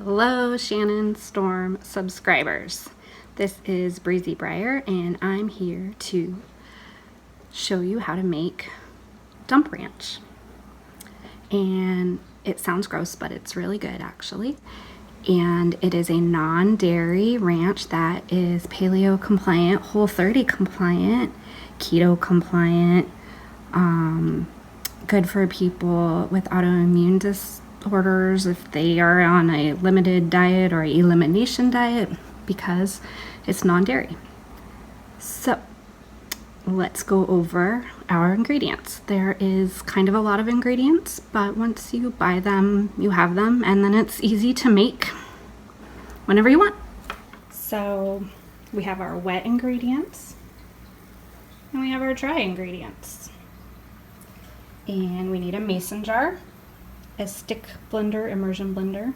Hello, Shannon Storm subscribers. This is Breezy Brier, and I'm here to show you how to make dump ranch. And it sounds gross, but it's really good actually. And it is a non-dairy ranch that is paleo compliant, Whole30 compliant, keto compliant, good for people with autoimmune disorders if they are on a limited diet or elimination diet, because it's non-dairy. So let's go over our ingredients. There is kind of a lot of ingredients, but once you buy them, you have them, and then it's easy to make whenever you want. So we have our wet ingredients and we have our dry ingredients. And we need a mason jar, a stick blender, immersion blender,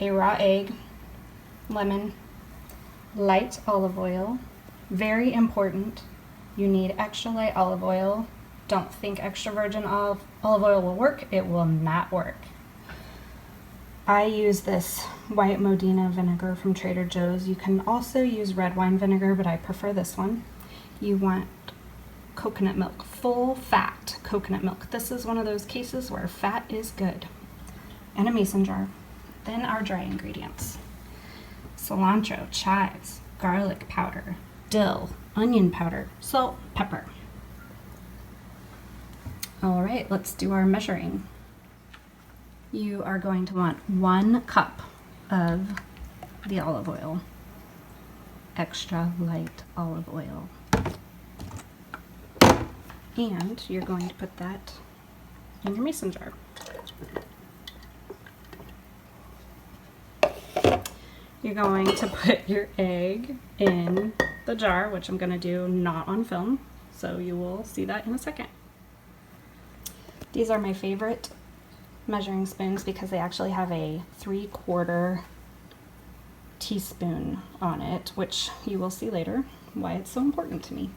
a raw egg, lemon, light olive oil. Very important, you need extra light olive oil. Don't think extra virgin olive oil will work. It will not work. I use this white Modena vinegar from Trader Joe's. You can also use red wine vinegar, but I prefer this one. You want coconut milk, full fat coconut milk. This is one of those cases where fat is good. And a mason jar. Then our dry ingredients: cilantro, chives, garlic powder, dill, onion powder, salt, pepper. All right, let's do our measuring. You are going to want 1 cup of the olive oil, extra light olive oil. And you're going to put that in your mason jar. You're going to put your egg in the jar, which I'm going to do not on film, so you will see that in a second. These are my favorite measuring spoons because they actually have a 3/4 teaspoon on it, which you will see later why it's so important to me.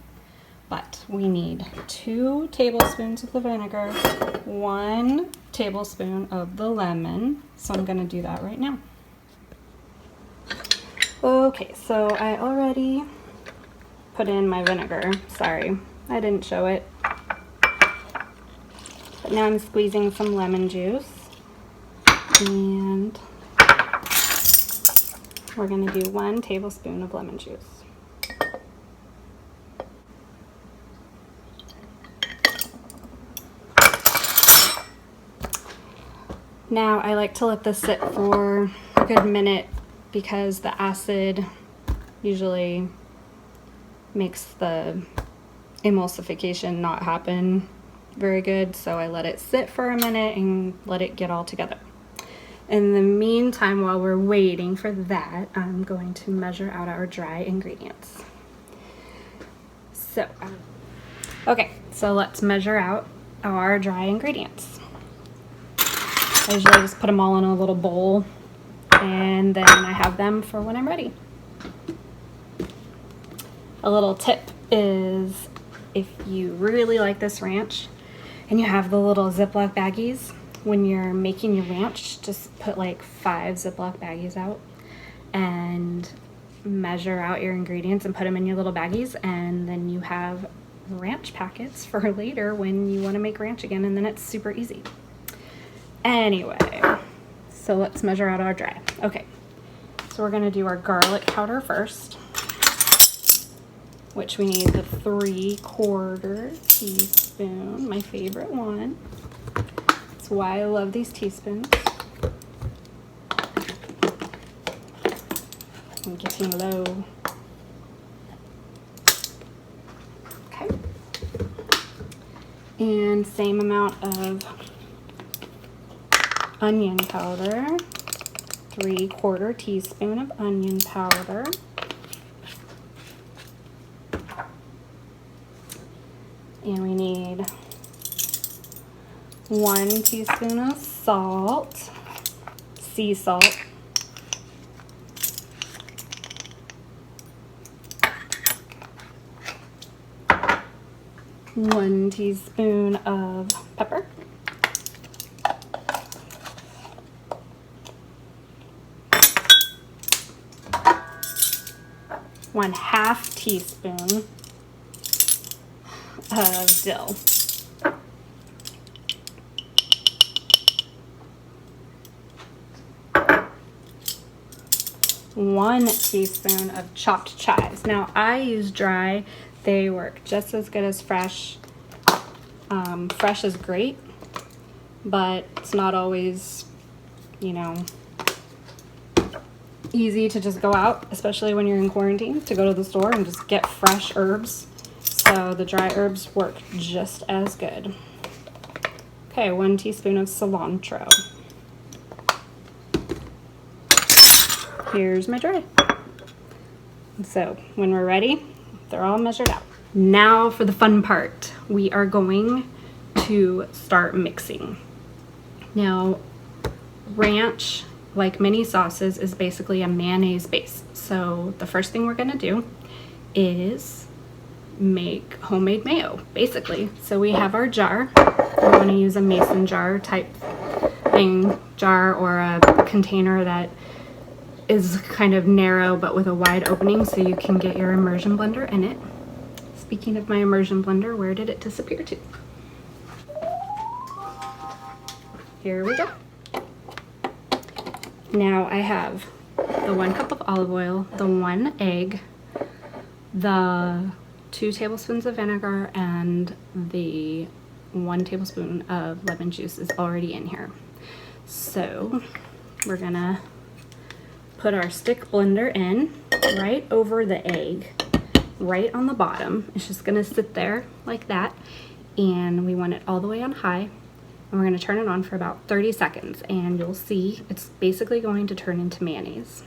But we need 2 tablespoons of the vinegar, 1 tablespoon of the lemon, so I'm going to do that right now. Okay, so I already put in my vinegar. Sorry, I didn't show it. But now I'm squeezing some lemon juice, and we're going to do 1 tablespoon of lemon juice. Now I like to let this sit for a good minute because the acid usually makes the emulsification not happen very good, so I let it sit for a minute and let it get all together. In the meantime, while we're waiting for that, I'm going to measure out our dry ingredients. So, okay, so let's measure out our dry ingredients. I usually just put them all in a little bowl, and then I have them for when I'm ready. A little tip is, if you really like this ranch and you have the little Ziploc baggies, when you're making your ranch, just put like 5 Ziploc baggies out and measure out your ingredients and put them in your little baggies, and then you have ranch packets for later when you want to make ranch again, and then it's super easy. Anyway, so let's measure out our dry. Okay, so we're going to do our garlic powder first, which we need the 3/4 teaspoon, my favorite one. That's why I love these teaspoons. I'm getting low. Okay. And same amount of onion powder, 3/4 teaspoon of onion powder. And we need 1 teaspoon of salt, sea salt. One teaspoon of pepper. 1/2 teaspoon of dill. 1 teaspoon of chopped chives. Now I use dry. They work just as good as fresh. Fresh is great, but it's not always, you know, easy to just go out, especially when you're in quarantine, to go to the store and just get fresh herbs. So the dry herbs work just as good. Okay, 1 teaspoon of cilantro. Here's my dry. So when we're ready, they're all measured out. Now for the fun part. We are going to start mixing. Now, ranch, like many sauces, is basically a mayonnaise base. So the first thing we're gonna do is make homemade mayo, basically. So we have our jar. We wanna use a mason jar type thing, jar or a container that is kind of narrow but with a wide opening so you can get your immersion blender in it. Speaking of my immersion blender, where did it disappear to? Here we go. Now I have the 1 cup of olive oil, the 1 egg, the 2 tablespoons of vinegar, and the 1 tablespoon of lemon juice is already in here. So we're gonna put our stick blender in right over the egg, right on the bottom. It's just gonna sit there like that, and we want it all the way on high, and we're gonna turn it on for about 30 seconds, and you'll see it's basically going to turn into mayonnaise.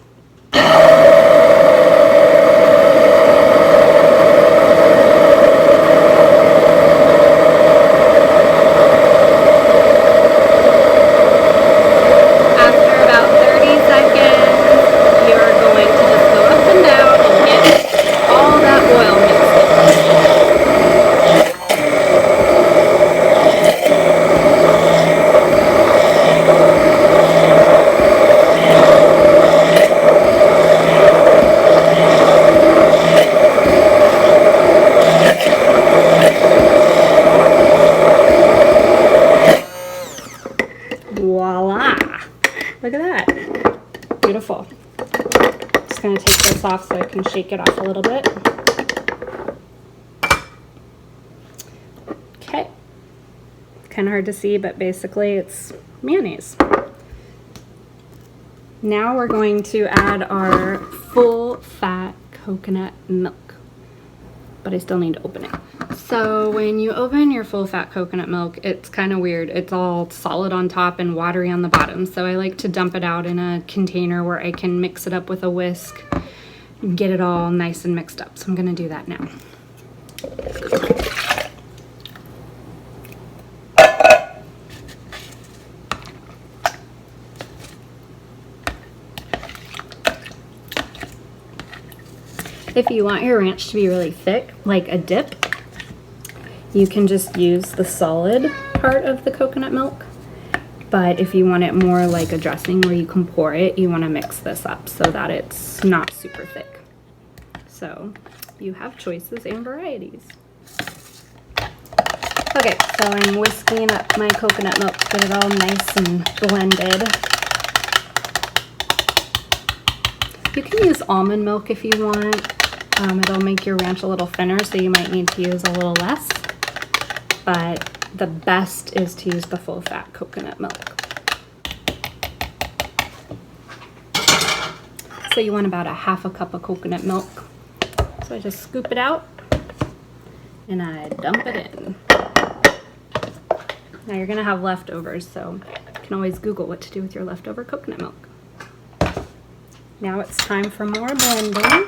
Voila! Look at that. Beautiful. Just going to take this off so I can shake it off a little bit. Okay. Kind of hard to see, but basically it's mayonnaise. Now we're going to add our full fat coconut milk, but I still need to open it. So when you open your full fat coconut milk, it's kind of weird. It's all solid on top and watery on the bottom. So I like to dump it out in a container where I can mix it up with a whisk and get it all nice and mixed up. So I'm gonna do that now. If you want your ranch to be really thick, like a dip, you can just use the solid part of the coconut milk. But if you want it more like a dressing where you can pour it, you want to mix this up so that it's not super thick. So you have choices and varieties. Okay, so I'm whisking up my coconut milk to get it all nice and blended. You can use almond milk if you want. It'll make your ranch a little thinner, so you might need to use a little less. But the best is to use the full fat coconut milk. So you want about a 1/2 cup of coconut milk. So I just scoop it out and I dump it in. Now you're gonna have leftovers, so you can always Google what to do with your leftover coconut milk. Now it's time for more blending.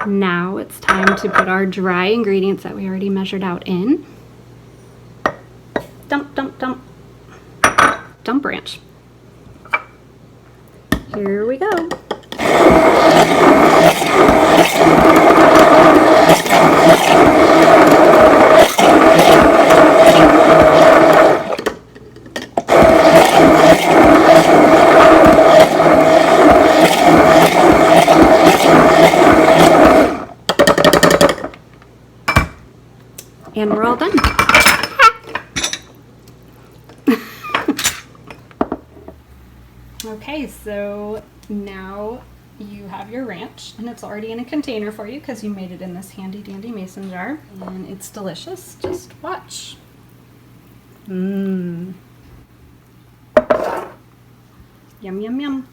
Now it's time to put our dry ingredients that we already measured out in. Dump, dump, dump. Dump ranch. Here we go. And we're all done. Okay, so now you have your ranch, and it's already in a container for you because you made it in this handy dandy mason jar, and it's delicious. Just watch. Mmm. Yum, yum, yum.